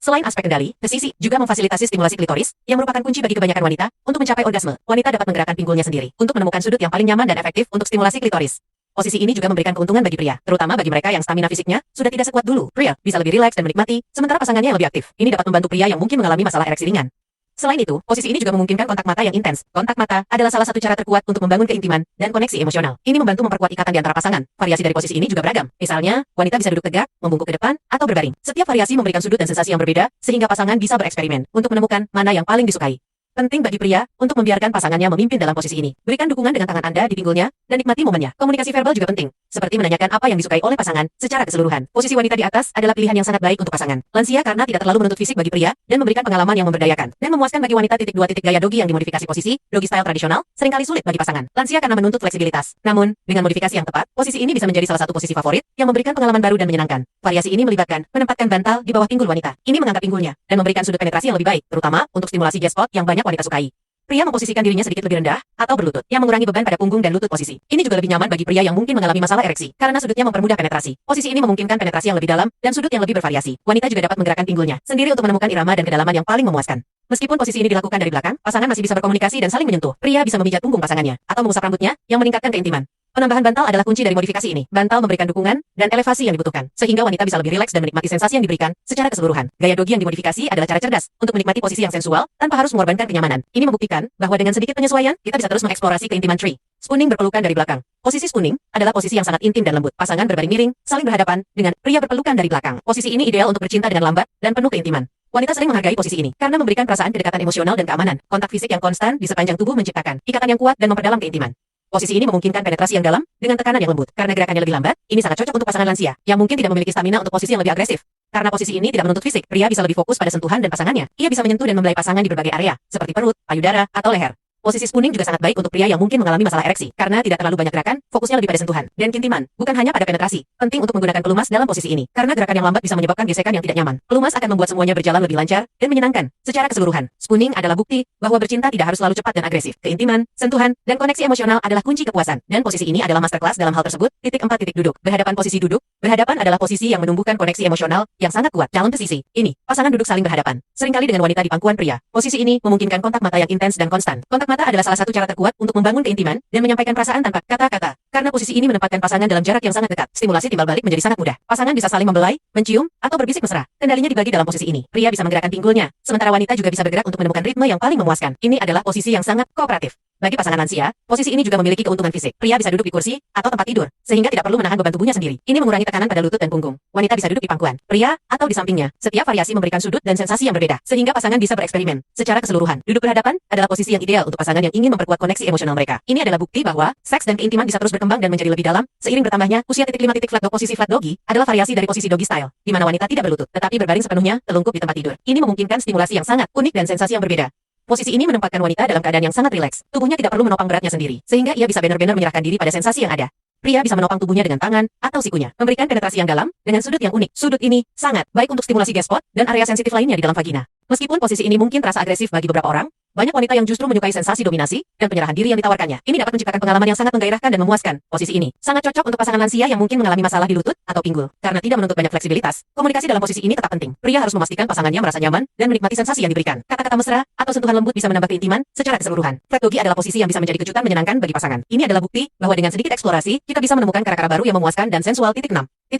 Selain aspek kendali, presisi juga memfasilitasi stimulasi klitoris, yang merupakan kunci bagi kebanyakan wanita untuk mencapai orgasme. Wanita dapat menggerakkan pinggulnya sendiri untuk menemukan sudut yang paling nyaman dan efektif untuk stimulasi klitoris. Posisi ini juga memberikan keuntungan bagi pria, terutama bagi mereka yang stamina fisiknya sudah tidak sekuat dulu. Pria bisa lebih rileks dan menikmati, sementara pasangannya yang lebih aktif. Ini dapat membantu pria yang mungkin mengalami masalah ereksi ringan. Selain itu, posisi ini juga memungkinkan kontak mata yang intens. Kontak mata adalah salah satu cara terkuat untuk membangun keintiman dan koneksi emosional. Ini membantu memperkuat ikatan di antara pasangan. Variasi dari posisi ini juga beragam. Misalnya, wanita bisa duduk tegak, membungkuk ke depan, atau berbaring. Setiap variasi memberikan sudut dan sensasi yang berbeda, sehingga pasangan bisa bereksperimen untuk menemukan mana yang paling disukai. Penting bagi pria untuk membiarkan pasangannya memimpin dalam posisi ini. Berikan dukungan dengan tangan Anda di pinggulnya dan nikmati momennya. Komunikasi verbal juga penting, seperti menanyakan apa yang disukai oleh pasangan secara keseluruhan. Posisi wanita di atas adalah pilihan yang sangat baik untuk pasangan lansia karena tidak terlalu menuntut fisik bagi pria dan memberikan pengalaman yang memberdayakan dan memuaskan bagi wanita. Dua gaya dogi yang dimodifikasi posisi dogi style tradisional seringkali sulit bagi pasangan lansia karena menuntut fleksibilitas. Namun, dengan modifikasi yang tepat, posisi ini bisa menjadi salah satu posisi favorit yang memberikan pengalaman baru dan menyenangkan. Variasi ini melibatkan menempatkan bantal di bawah pinggul wanita. Ini mengangkat pinggulnya dan memberikan sudut penetrasi yang lebih baik, terutama untuk stimulasi G-spot yang banyak wanita sukai. Pria memposisikan dirinya sedikit lebih rendah atau berlutut, yang mengurangi beban pada punggung dan lutut posisi. Ini juga lebih nyaman bagi pria yang mungkin mengalami masalah ereksi, karena sudutnya mempermudah penetrasi. Posisi ini memungkinkan penetrasi yang lebih dalam dan sudut yang lebih bervariasi. Wanita juga dapat menggerakkan pinggulnya sendiri untuk menemukan irama dan kedalaman yang paling memuaskan. Meskipun posisi ini dilakukan dari belakang, pasangan masih bisa berkomunikasi dan saling menyentuh. Pria bisa memijat punggung pasangannya atau mengusap rambutnya, yang meningkatkan keintiman. Penambahan bantal adalah kunci dari modifikasi ini. Bantal memberikan dukungan dan elevasi yang dibutuhkan, sehingga wanita bisa lebih rileks dan menikmati sensasi yang diberikan secara keseluruhan. Gaya dogi yang dimodifikasi adalah cara cerdas untuk menikmati posisi yang sensual tanpa harus mengorbankan kenyamanan. Ini membuktikan bahwa dengan sedikit penyesuaian, kita bisa terus mengeksplorasi keintiman tree. Spooning berpelukan dari belakang. Posisi spooning adalah posisi yang sangat intim dan lembut. Pasangan berbaring miring, saling berhadapan, dengan pria berpelukan dari belakang. Posisi ini ideal untuk bercinta dengan lambat dan penuh keintiman. Wanita sering menghargai posisi ini karena memberikan perasaan kedekatan emosional dan keamanan. Kontak fisik yang konstan di sepanjang tubuh menciptakan ikatan yang kuat dan memperdalam keintiman. Posisi ini memungkinkan penetrasi yang dalam dengan tekanan yang lembut. Karena gerakannya lebih lambat, ini sangat cocok untuk pasangan lansia yang mungkin tidak memiliki stamina untuk posisi yang lebih agresif. Karena posisi ini tidak menuntut fisik, pria bisa lebih fokus pada sentuhan dan pasangannya. Ia bisa menyentuh dan membelai pasangan di berbagai area, seperti perut, payudara, atau leher. Posisi spooning juga sangat baik untuk pria yang mungkin mengalami masalah ereksi, karena tidak terlalu banyak gerakan, fokusnya lebih pada sentuhan dan kintiman, bukan hanya pada penetrasi. Penting untuk menggunakan pelumas dalam posisi ini, karena gerakan yang lambat bisa menyebabkan gesekan yang tidak nyaman. Pelumas akan membuat semuanya berjalan lebih lancar dan menyenangkan. Secara keseluruhan, spooning adalah bukti bahwa bercinta tidak harus selalu cepat dan agresif. Keintiman, sentuhan, dan koneksi emosional adalah kunci kepuasan. Dan posisi ini adalah masterclass dalam hal tersebut. 4. Duduk. Berhadapan. Posisi duduk. Berhadapan adalah posisi yang menumbuhkan koneksi emosional yang sangat kuat. Dalam posisi ini, pasangan duduk saling berhadapan, seringkali dengan wanita di pangkuan pria. Posisi ini memungkinkan kontak mata yang intens dan konstan. Kontak mata adalah salah satu cara kuat untuk membangun keintiman dan menyampaikan perasaan tanpa kata-kata. Karena posisi ini menempatkan pasangan dalam jarak yang sangat dekat, stimulasi timbal balik menjadi sangat mudah. Pasangan bisa saling membelai, mencium, atau berbisik mesra. Kendalinya dibagi dalam posisi ini. Pria bisa menggerakkan pinggulnya, sementara wanita juga bisa bergerak untuk menemukan ritme yang paling memuaskan. Ini adalah posisi yang sangat kooperatif. Bagi pasangan lansia, posisi ini juga memiliki keuntungan fisik. Pria bisa duduk di kursi atau tempat tidur, sehingga tidak perlu menahan beban tubuhnya sendiri. Ini mengurangi tekanan pada lutut dan punggung. Wanita bisa duduk di pangkuan pria atau di sampingnya. Setiap variasi memberikan sudut dan sensasi yang berbeda, sehingga pasangan bisa bereksperimen. Secara keseluruhan, duduk berhadapan adalah posisi yang ideal untuk pasangan yang ingin memperkuat koneksi emosional mereka. Ini adalah bukti bahwa seks dan keintiman bisa terus berkembang dan menjadi lebih dalam seiring bertambahnya usia. 5. Flat dog. Posisi flat doggy adalah variasi dari posisi doggy style, di mana wanita tidak berlutut, tetapi berbaring sepenuhnya telungkup di tempat tidur. Ini memungkinkan stimulasi yang sangat unik dan sensasi yang berbeda. Posisi ini menempatkan wanita dalam keadaan yang sangat rileks. Tubuhnya tidak perlu menopang beratnya sendiri, sehingga ia bisa benar-benar menyerahkan diri pada sensasi yang ada. Pria bisa menopang tubuhnya dengan tangan atau sikunya, memberikan penetrasi yang dalam dengan sudut yang unik. Sudut ini sangat baik untuk stimulasi G-spot dan area sensitif lainnya di dalam vagina. Meskipun posisi ini mungkin terasa agresif bagi beberapa orang, banyak wanita yang justru menyukai sensasi dominasi dan penyerahan diri yang ditawarkannya. Ini dapat menciptakan pengalaman yang sangat menggairahkan dan memuaskan. Posisi ini sangat cocok untuk pasangan lansia yang mungkin mengalami masalah di lutut atau pinggul. Karena tidak menuntut banyak fleksibilitas, komunikasi dalam posisi ini tetap penting. Pria harus memastikan pasangannya merasa nyaman dan menikmati sensasi yang diberikan. Kata-kata mesra atau sentuhan lembut bisa menambah keintiman secara keseluruhan. Flat doggy adalah posisi yang bisa menjadi kejutan menyenangkan bagi pasangan. Ini adalah bukti bahwa dengan sedikit eksplorasi, kita bisa menemukan cara-cara baru yang memuaskan dan sensual. 6.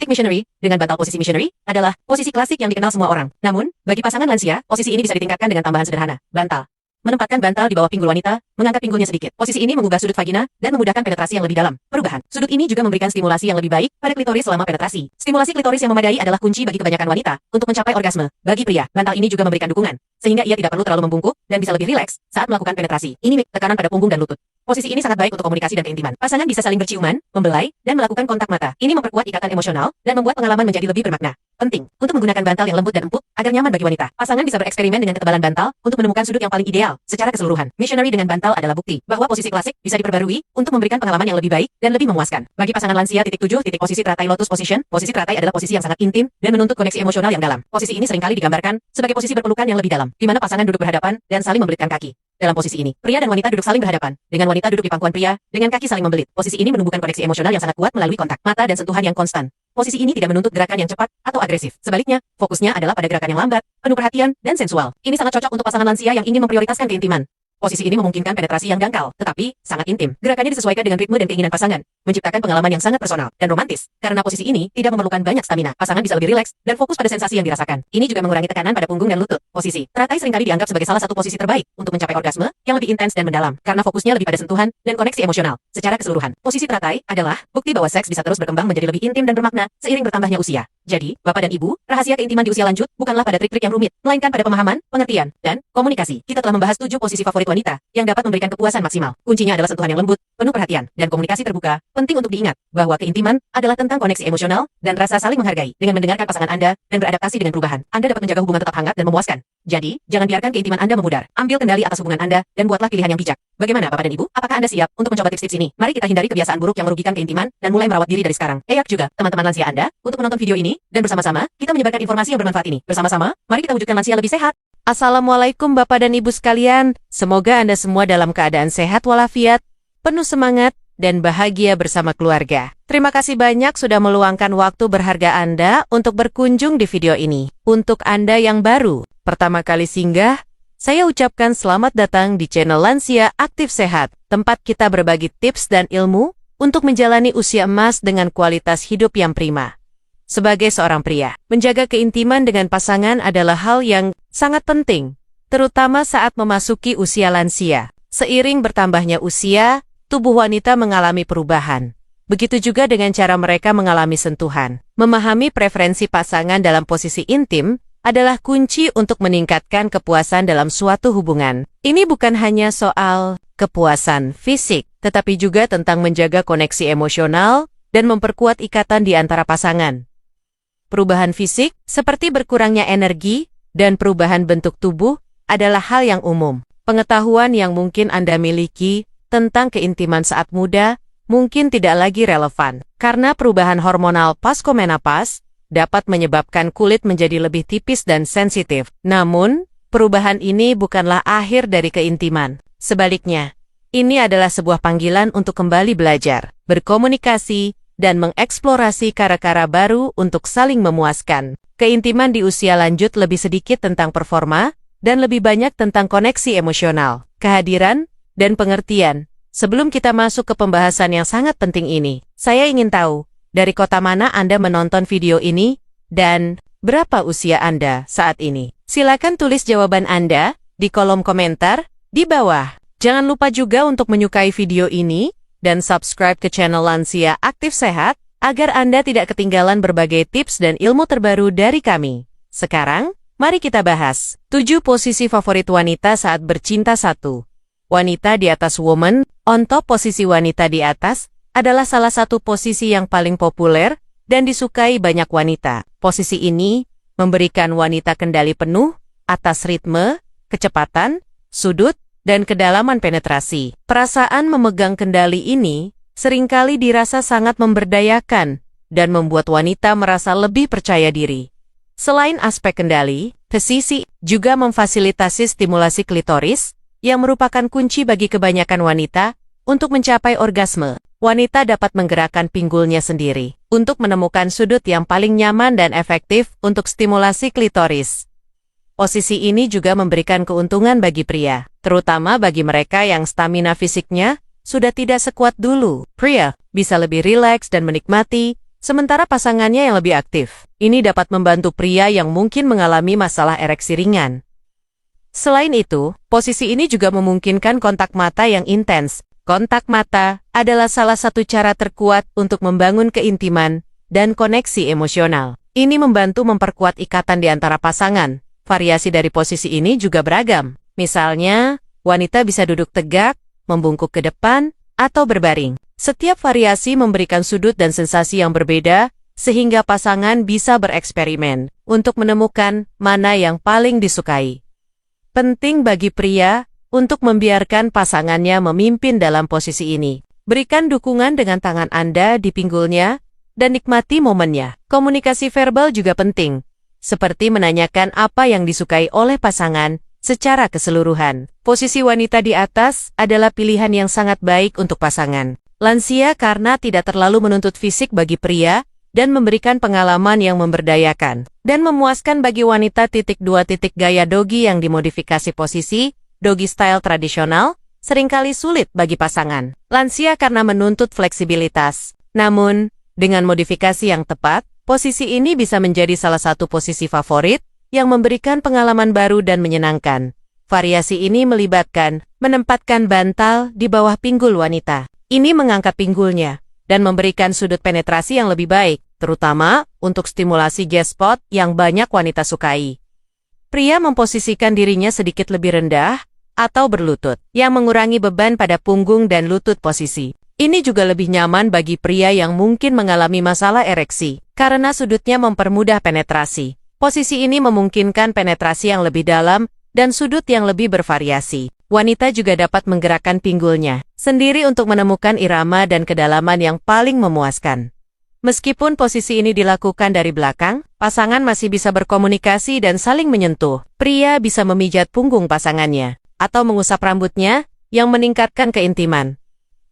Missionary. Dengan bantal. Posisi missionary adalah posisi klasik yang dikenal semua orang. Namun, bagi pasangan lansia, posisi ini bisa ditingkatkan dengan tambahan sederhana. Bantal. Menempatkan bantal di bawah pinggul wanita, mengangkat pinggulnya sedikit. Posisi ini mengubah sudut vagina dan memudahkan penetrasi yang lebih dalam. Perubahan. Sudut ini juga memberikan stimulasi yang lebih baik pada klitoris selama penetrasi. Stimulasi klitoris yang memadai adalah kunci bagi kebanyakan wanita untuk mencapai orgasme. Bagi pria, bantal ini juga memberikan dukungan, sehingga ia tidak perlu terlalu membungkuk dan bisa lebih rileks saat melakukan penetrasi. Ini tekanan pada punggung dan lutut. Posisi ini sangat baik untuk komunikasi dan keintiman. Pasangan bisa saling berciuman, membelai, dan melakukan kontak mata. Ini memperkuat ikatan emosional dan membuat pengalaman menjadi lebih bermakna. Penting untuk menggunakan bantal yang lembut dan empuk agar nyaman bagi wanita. Pasangan bisa bereksperimen dengan ketebalan bantal untuk menemukan sudut yang paling ideal secara keseluruhan. Missionary dengan bantal adalah bukti bahwa posisi klasik bisa diperbarui untuk memberikan pengalaman yang lebih baik dan lebih memuaskan. Bagi pasangan lansia. 7. Posisi teratai lotus position. Posisi teratai adalah posisi yang sangat intim dan menuntut koneksi emosional yang dalam. Posisi ini seringkali digambarkan sebagai posisi berpelukan yang lebih dalam, di mana pasangan duduk berhadapan dan saling membelitkan kaki. Dalam posisi ini, pria dan wanita duduk saling berhadapan, dengan wanita duduk di pangkuan pria, dengan kaki saling membelit. Posisi ini menumbuhkan koneksi emosional yang sangat kuat melalui kontak mata dan sentuhan yang konstan. Posisi ini tidak menuntut gerakan yang cepat atau agresif. Sebaliknya, fokusnya adalah pada gerakan yang lambat, penuh perhatian, dan sensual. Ini sangat cocok untuk pasangan lansia yang ingin memprioritaskan keintiman. Posisi ini memungkinkan penetrasi yang dangkal, tetapi sangat intim. Gerakannya disesuaikan dengan ritme dan keinginan pasangan, menciptakan pengalaman yang sangat personal dan romantis. Karena posisi ini tidak memerlukan banyak stamina, pasangan bisa lebih rileks dan fokus pada sensasi yang dirasakan. Ini juga mengurangi tekanan pada punggung dan lutut. Posisi teratai seringkali dianggap sebagai salah satu posisi terbaik untuk mencapai orgasme yang lebih intens dan mendalam, karena fokusnya lebih pada sentuhan dan koneksi emosional. Secara keseluruhan, posisi teratai adalah bukti bahwa seks bisa terus berkembang menjadi lebih intim dan bermakna seiring bertambahnya usia. Jadi, Bapak dan Ibu, rahasia keintiman di usia lanjut bukanlah pada trik-trik yang rumit, melainkan pada pemahaman, pengertian, dan komunikasi. Kita telah membahas 7 posisi favorit wanita yang dapat memberikan kepuasan maksimal. Kuncinya adalah sentuhan yang lembut, penuh perhatian, dan komunikasi terbuka. Penting untuk diingat bahwa keintiman adalah tentang koneksi emosional dan rasa saling menghargai. Dengan mendengarkan pasangan Anda dan beradaptasi dengan perubahan, Anda dapat menjaga hubungan tetap hangat dan memuaskan. Jadi, jangan biarkan keintiman Anda memudar. Ambil kendali atas hubungan Anda dan buatlah pilihan yang bijak. Bagaimana Bapak dan Ibu? Apakah Anda siap untuk mencoba tips-tips ini? Mari kita hindari kebiasaan buruk yang merugikan keintiman dan mulai merawat diri dari sekarang. Juga teman-teman lansia Anda untuk menonton video ini dan bersama-sama kita menyebarkan informasi yang bermanfaat ini. Bersama-sama, mari kita wujudkan lansia lebih sehat. Assalamualaikum Bapak dan Ibu sekalian. Semoga Anda semua dalam keadaan sehat walafiat, penuh semangat, dan bahagia bersama keluarga. Terima kasih banyak sudah meluangkan waktu berharga Anda untuk berkunjung di video ini. Untuk Anda yang baru, pertama kali singgah, saya ucapkan selamat datang di channel Lansia Aktif Sehat, tempat kita berbagi tips dan ilmu untuk menjalani usia emas dengan kualitas hidup yang prima. Sebagai seorang pria, menjaga keintiman dengan pasangan adalah hal yang sangat penting, terutama saat memasuki usia lansia. Seiring bertambahnya usia, tubuh wanita mengalami perubahan. Begitu juga dengan cara mereka mengalami sentuhan. Memahami preferensi pasangan dalam posisi intim adalah kunci untuk meningkatkan kepuasan dalam suatu hubungan. Ini bukan hanya soal kepuasan fisik, tetapi juga tentang menjaga koneksi emosional dan memperkuat ikatan di antara pasangan. Perubahan fisik, seperti berkurangnya energi dan perubahan bentuk tubuh, adalah hal yang umum. Pengetahuan yang mungkin Anda miliki tentang keintiman saat muda mungkin tidak lagi relevan, karena perubahan hormonal pasca-menopause dapat menyebabkan kulit menjadi lebih tipis dan sensitif. Namun, perubahan ini bukanlah akhir dari keintiman. Sebaliknya, ini adalah sebuah panggilan untuk kembali belajar, berkomunikasi, dan mengeksplorasi cara-cara baru untuk saling memuaskan. Keintiman di usia lanjut lebih sedikit tentang performa, dan lebih banyak tentang koneksi emosional, kehadiran, dan pengertian. Sebelum kita masuk ke pembahasan yang sangat penting ini, saya ingin tahu, dari kota mana Anda menonton video ini, dan berapa usia Anda saat ini? Silakan tulis jawaban Anda di kolom komentar di bawah. Jangan lupa juga untuk menyukai video ini, dan subscribe ke channel Lansia Aktif Sehat, agar Anda tidak ketinggalan berbagai tips dan ilmu terbaru dari kami. Sekarang, mari kita bahas 7 posisi favorit wanita saat bercinta. 1. Wanita di atas. Woman on top. Posisi wanita di atas adalah salah satu posisi yang paling populer dan disukai banyak wanita. Posisi ini memberikan wanita kendali penuh atas ritme, kecepatan, sudut, dan kedalaman penetrasi. Perasaan memegang kendali ini seringkali dirasa sangat memberdayakan dan membuat wanita merasa lebih percaya diri. Selain aspek kendali, posisi juga memfasilitasi stimulasi klitoris yang merupakan kunci bagi kebanyakan wanita untuk mencapai orgasme. Wanita dapat menggerakkan pinggulnya sendiri untuk menemukan sudut yang paling nyaman dan efektif untuk stimulasi klitoris. Posisi ini juga memberikan keuntungan bagi pria, terutama bagi mereka yang stamina fisiknya sudah tidak sekuat dulu. Pria bisa lebih rileks dan menikmati, sementara pasangannya yang lebih aktif. Ini dapat membantu pria yang mungkin mengalami masalah ereksi ringan. Selain itu, posisi ini juga memungkinkan kontak mata yang intens. Kontak mata adalah salah satu cara terkuat untuk membangun keintiman dan koneksi emosional. Ini membantu memperkuat ikatan di antara pasangan. Variasi dari posisi ini juga beragam. Misalnya, wanita bisa duduk tegak, membungkuk ke depan, atau berbaring. Setiap variasi memberikan sudut dan sensasi yang berbeda, sehingga pasangan bisa bereksperimen untuk menemukan mana yang paling disukai. Penting bagi pria untuk membiarkan pasangannya memimpin dalam posisi ini. Berikan dukungan dengan tangan Anda di pinggulnya, dan nikmati momennya. Komunikasi verbal juga penting, seperti menanyakan apa yang disukai oleh pasangan secara keseluruhan. Posisi wanita di atas adalah pilihan yang sangat baik untuk pasangan lansia karena tidak terlalu menuntut fisik bagi pria dan memberikan pengalaman yang memberdayakan dan memuaskan bagi wanita. 2. Gaya dogi yang dimodifikasi. Posisi dogi style tradisional seringkali sulit bagi pasangan lansia karena menuntut fleksibilitas. Namun, dengan modifikasi yang tepat, posisi ini bisa menjadi salah satu posisi favorit yang memberikan pengalaman baru dan menyenangkan. Variasi ini melibatkan menempatkan bantal di bawah pinggul wanita. Ini mengangkat pinggulnya dan memberikan sudut penetrasi yang lebih baik, terutama untuk stimulasi G-spot yang banyak wanita sukai. Pria memposisikan dirinya sedikit lebih rendah atau berlutut, yang mengurangi beban pada punggung dan lutut. Posisi ini juga lebih nyaman bagi pria yang mungkin mengalami masalah ereksi, karena sudutnya mempermudah penetrasi. Posisi ini memungkinkan penetrasi yang lebih dalam dan sudut yang lebih bervariasi. Wanita juga dapat menggerakkan pinggulnya sendiri untuk menemukan irama dan kedalaman yang paling memuaskan. Meskipun posisi ini dilakukan dari belakang, pasangan masih bisa berkomunikasi dan saling menyentuh. Pria bisa memijat punggung pasangannya atau mengusap rambutnya yang meningkatkan keintiman.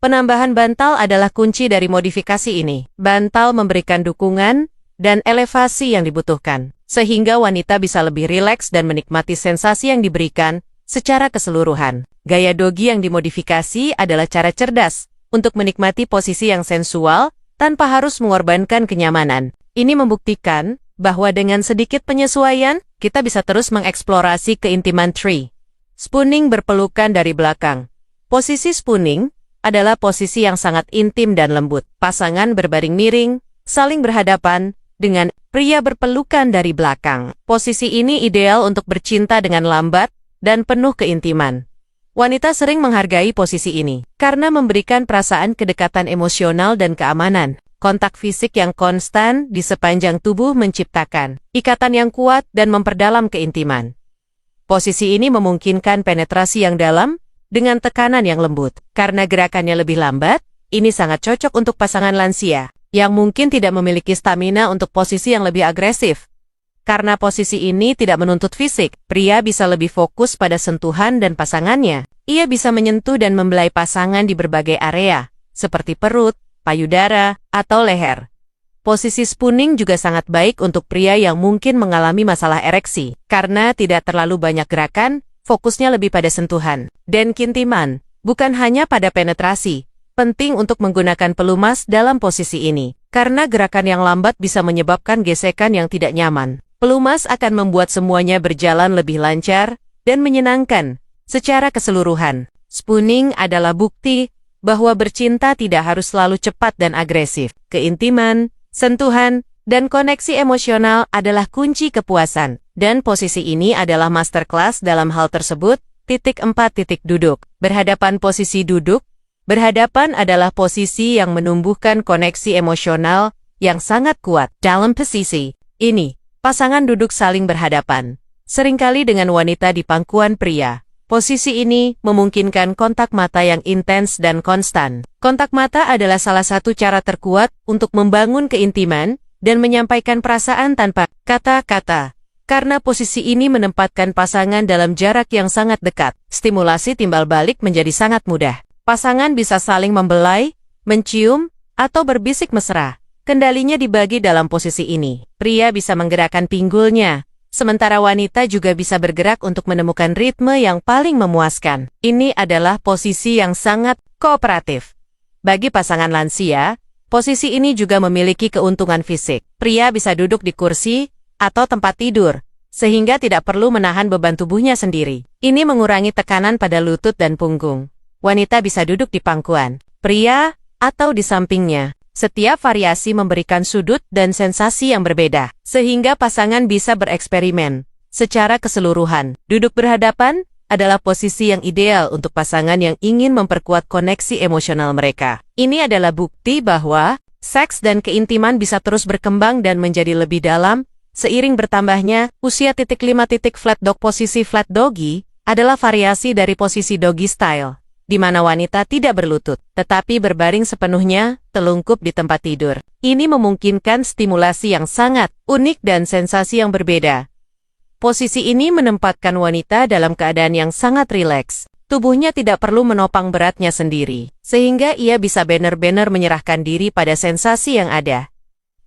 Penambahan bantal adalah kunci dari modifikasi ini. Bantal memberikan dukungan dan elevasi yang dibutuhkan, sehingga wanita bisa lebih rileks dan menikmati sensasi yang diberikan secara keseluruhan. Gaya dogi yang dimodifikasi adalah cara cerdas untuk menikmati posisi yang sensual tanpa harus mengorbankan kenyamanan. Ini membuktikan bahwa dengan sedikit penyesuaian, kita bisa terus mengeksplorasi keintiman. 3. Spooning berpelukan dari belakang. Posisi spooning adalah posisi yang sangat intim dan lembut. Pasangan berbaring miring, saling berhadapan, dengan pria berpelukan dari belakang. Posisi ini ideal untuk bercinta dengan lambat dan penuh keintiman. Wanita sering menghargai posisi ini karena memberikan perasaan kedekatan emosional dan keamanan. Kontak fisik yang konstan di sepanjang tubuh menciptakan ikatan yang kuat dan memperdalam keintiman. Posisi ini memungkinkan penetrasi yang dalam dengan tekanan yang lembut. Karena gerakannya lebih lambat, ini sangat cocok untuk pasangan lansia yang mungkin tidak memiliki stamina untuk posisi yang lebih agresif. Karena posisi ini tidak menuntut fisik, pria bisa lebih fokus pada sentuhan dan pasangannya. Ia bisa menyentuh dan membelai pasangan di berbagai area, seperti perut, payudara, atau leher. Posisi spooning juga sangat baik untuk pria yang mungkin mengalami masalah ereksi, karena tidak terlalu banyak gerakan, fokusnya lebih pada sentuhan dan keintiman, bukan hanya pada penetrasi. Penting untuk menggunakan pelumas dalam posisi ini, karena gerakan yang lambat bisa menyebabkan gesekan yang tidak nyaman. Pelumas akan membuat semuanya berjalan lebih lancar dan menyenangkan secara keseluruhan. Spooning adalah bukti bahwa bercinta tidak harus selalu cepat dan agresif. Keintiman, sentuhan, dan koneksi emosional adalah kunci kepuasan, dan posisi ini adalah masterclass dalam hal tersebut. 4. Duduk. Berhadapan. Posisi duduk berhadapan adalah posisi yang menumbuhkan koneksi emosional yang sangat kuat. Dalam posisi ini, pasangan duduk saling berhadapan, seringkali dengan wanita di pangkuan pria. Posisi ini memungkinkan kontak mata yang intens dan konstan. Kontak mata adalah salah satu cara terkuat untuk membangun keintiman dan menyampaikan perasaan tanpa kata-kata. Karena posisi ini menempatkan pasangan dalam jarak yang sangat dekat, stimulasi timbal balik menjadi sangat mudah. Pasangan bisa saling membelai, mencium, atau berbisik mesra. Kendalinya dibagi dalam posisi ini. Pria bisa menggerakkan pinggulnya, sementara wanita juga bisa bergerak untuk menemukan ritme yang paling memuaskan. Ini adalah posisi yang sangat kooperatif. Bagi pasangan lansia, posisi ini juga memiliki keuntungan fisik. Pria bisa duduk di kursi atau tempat tidur, sehingga tidak perlu menahan beban tubuhnya sendiri. Ini mengurangi tekanan pada lutut dan punggung. Wanita bisa duduk di pangkuan pria atau di sampingnya. Setiap variasi memberikan sudut dan sensasi yang berbeda, sehingga pasangan bisa bereksperimen secara keseluruhan. Duduk berhadapan adalah posisi yang ideal untuk pasangan yang ingin memperkuat koneksi emosional mereka. Ini adalah bukti bahwa seks dan keintiman bisa terus berkembang dan menjadi lebih dalam seiring bertambahnya usia. 5. Flat dog. Posisi flat doggy adalah variasi dari posisi doggy style, di mana wanita tidak berlutut, tetapi berbaring sepenuhnya, telungkup di tempat tidur. Ini memungkinkan stimulasi yang sangat unik dan sensasi yang berbeda. Posisi ini menempatkan wanita dalam keadaan yang sangat rileks. Tubuhnya tidak perlu menopang beratnya sendiri, sehingga ia bisa benar-benar menyerahkan diri pada sensasi yang ada.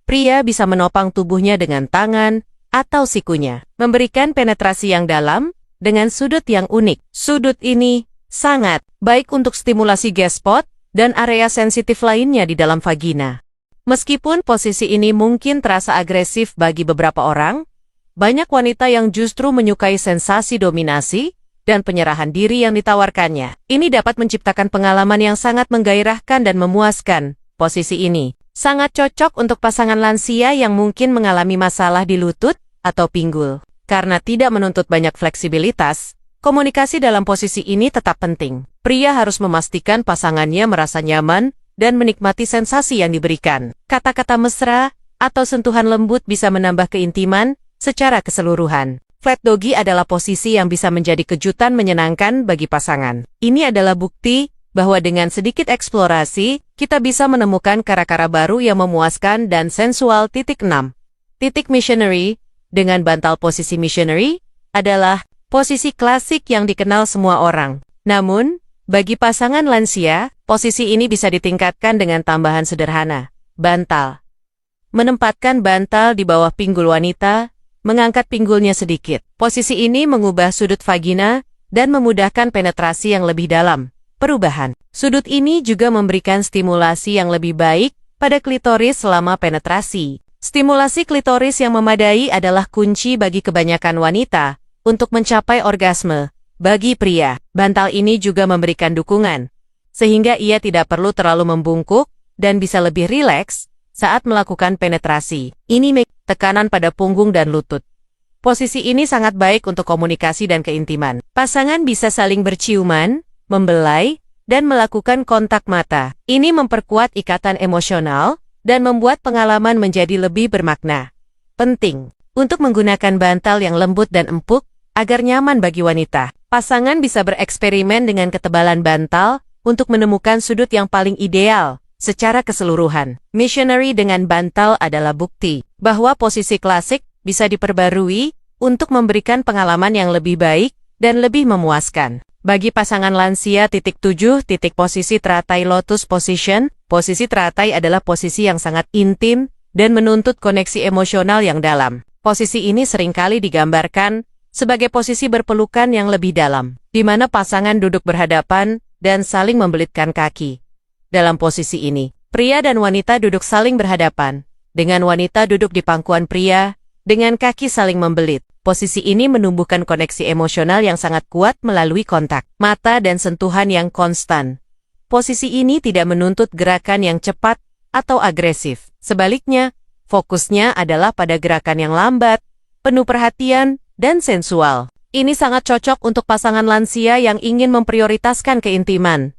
Pria bisa menopang tubuhnya dengan tangan atau sikunya, memberikan penetrasi yang dalam dengan sudut yang unik. Sudut ini sangat baik untuk stimulasi G-spot dan area sensitif lainnya di dalam vagina. Meskipun posisi ini mungkin terasa agresif bagi beberapa orang, banyak wanita yang justru menyukai sensasi dominasi dan penyerahan diri yang ditawarkannya. Ini dapat menciptakan pengalaman yang sangat menggairahkan dan memuaskan. Posisi ini sangat cocok untuk pasangan lansia yang mungkin mengalami masalah di lutut atau pinggul. Karena tidak menuntut banyak fleksibilitas, komunikasi dalam posisi ini tetap penting. Pria harus memastikan pasangannya merasa nyaman dan menikmati sensasi yang diberikan. Kata-kata mesra atau sentuhan lembut bisa menambah keintiman secara keseluruhan. Flat doggy adalah posisi yang bisa menjadi kejutan menyenangkan bagi pasangan. Ini adalah bukti bahwa dengan sedikit eksplorasi, kita bisa menemukan kara-kara baru yang memuaskan dan sensual. 6. Titik missionary. Dengan bantal posisi missionary adalah posisi klasik yang dikenal semua orang. Namun, bagi pasangan lansia, posisi ini bisa ditingkatkan dengan tambahan sederhana. Bantal. Menempatkan bantal di bawah pinggul wanita, mengangkat pinggulnya sedikit. Posisi ini mengubah sudut vagina dan memudahkan penetrasi yang lebih dalam. Perubahan. Sudut ini juga memberikan stimulasi yang lebih baik pada klitoris selama penetrasi. Stimulasi klitoris yang memadai adalah kunci bagi kebanyakan wanita untuk mencapai orgasme. Bagi pria, bantal ini juga memberikan dukungan, sehingga ia tidak perlu terlalu membungkuk dan bisa lebih rileks saat melakukan penetrasi. Ini tekanan pada punggung dan lutut. Posisi ini sangat baik untuk komunikasi dan keintiman. Pasangan bisa saling berciuman, membelai, dan melakukan kontak mata. Ini memperkuat ikatan emosional dan membuat pengalaman menjadi lebih bermakna. Penting untuk menggunakan bantal yang lembut dan empuk agar nyaman bagi wanita. Pasangan bisa bereksperimen dengan ketebalan bantal untuk menemukan sudut yang paling ideal secara keseluruhan. Missionary dengan bantal adalah bukti bahwa posisi klasik bisa diperbarui untuk memberikan pengalaman yang lebih baik dan lebih memuaskan. Bagi pasangan lansia. 7. Posisi teratai lotus position. Posisi teratai adalah posisi yang sangat intim dan menuntut koneksi emosional yang dalam. Posisi ini seringkali digambarkan sebagai posisi berpelukan yang lebih dalam, di mana pasangan duduk berhadapan dan saling membelitkan kaki. Dalam posisi ini, pria dan wanita duduk saling berhadapan, dengan wanita duduk di pangkuan pria, dengan kaki saling membelit. Posisi ini menumbuhkan koneksi emosional yang sangat kuat melalui kontak mata dan sentuhan yang konstan. Posisi ini tidak menuntut gerakan yang cepat atau agresif. Sebaliknya, fokusnya adalah pada gerakan yang lambat, penuh perhatian, dan sensual. Ini sangat cocok untuk pasangan lansia yang ingin memprioritaskan keintiman.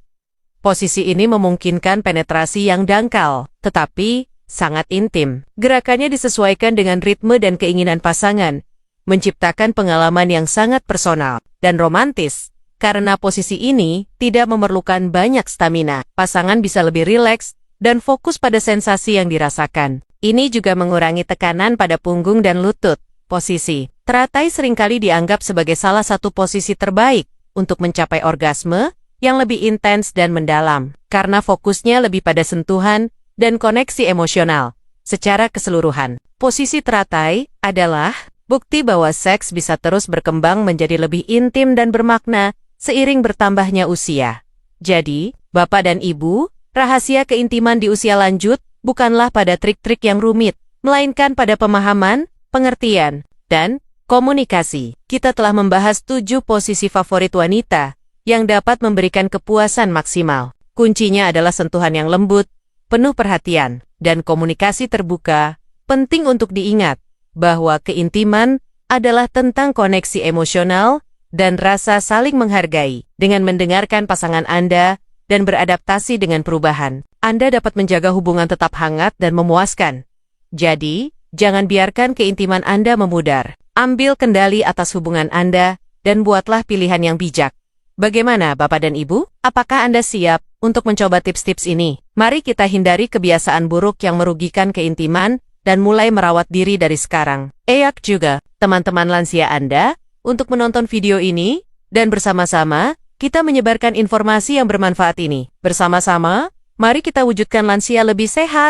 Posisi ini memungkinkan penetrasi yang dangkal, tetapi sangat intim. Gerakannya disesuaikan dengan ritme dan keinginan pasangan, menciptakan pengalaman yang sangat personal dan romantis. Karena posisi ini tidak memerlukan banyak stamina, pasangan bisa lebih rileks dan fokus pada sensasi yang dirasakan. Ini juga mengurangi tekanan pada punggung dan lutut. Posisi teratai seringkali dianggap sebagai salah satu posisi terbaik untuk mencapai orgasme yang lebih intens dan mendalam, karena fokusnya lebih pada sentuhan dan koneksi emosional. Secara keseluruhan, posisi teratai adalah bukti bahwa seks bisa terus berkembang menjadi lebih intim dan bermakna seiring bertambahnya usia. Jadi, Bapak dan Ibu, rahasia keintiman di usia lanjut bukanlah pada trik-trik yang rumit, melainkan pada pemahaman, pengertian, dan komunikasi. Kita telah membahas 7 posisi favorit wanita yang dapat memberikan kepuasan maksimal. Kuncinya adalah sentuhan yang lembut, penuh perhatian, dan komunikasi terbuka. Penting untuk diingat bahwa keintiman adalah tentang koneksi emosional dan rasa saling menghargai. Dengan mendengarkan pasangan Anda dan beradaptasi dengan perubahan, Anda dapat menjaga hubungan tetap hangat dan memuaskan. Jadi, jangan biarkan keintiman Anda memudar. Ambil kendali atas hubungan Anda dan buatlah pilihan yang bijak. Bagaimana Bapak dan Ibu? Apakah Anda siap untuk mencoba tips-tips ini? Mari kita hindari kebiasaan buruk yang merugikan keintiman dan mulai merawat diri dari sekarang. Ajak juga teman-teman lansia Anda untuk menonton video ini, dan bersama-sama kita menyebarkan informasi yang bermanfaat ini. Bersama-sama, mari kita wujudkan lansia lebih sehat,